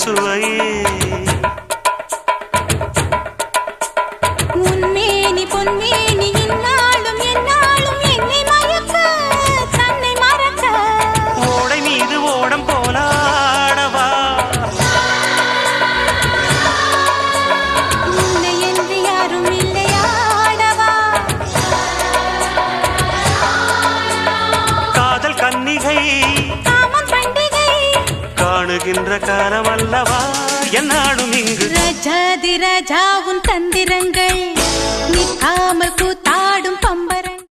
சுவையே உன்மேனி பொன்மேனி இந்நாளும் எந்நாளும் என்னை மயக்க தன்னை மறக்க ஓடை மீது ஓடம் போலாடவா உன்னை என்று யாரும் இல்லையாடவா காதல் கன்னிகை காமம் பண்டிகை காணுகின்ற காலம் அல்லவா என்னாலும் இங்கு ரஜாதி ராஜா உன் தந்திரங்கள் நிற்காமல் கூத்த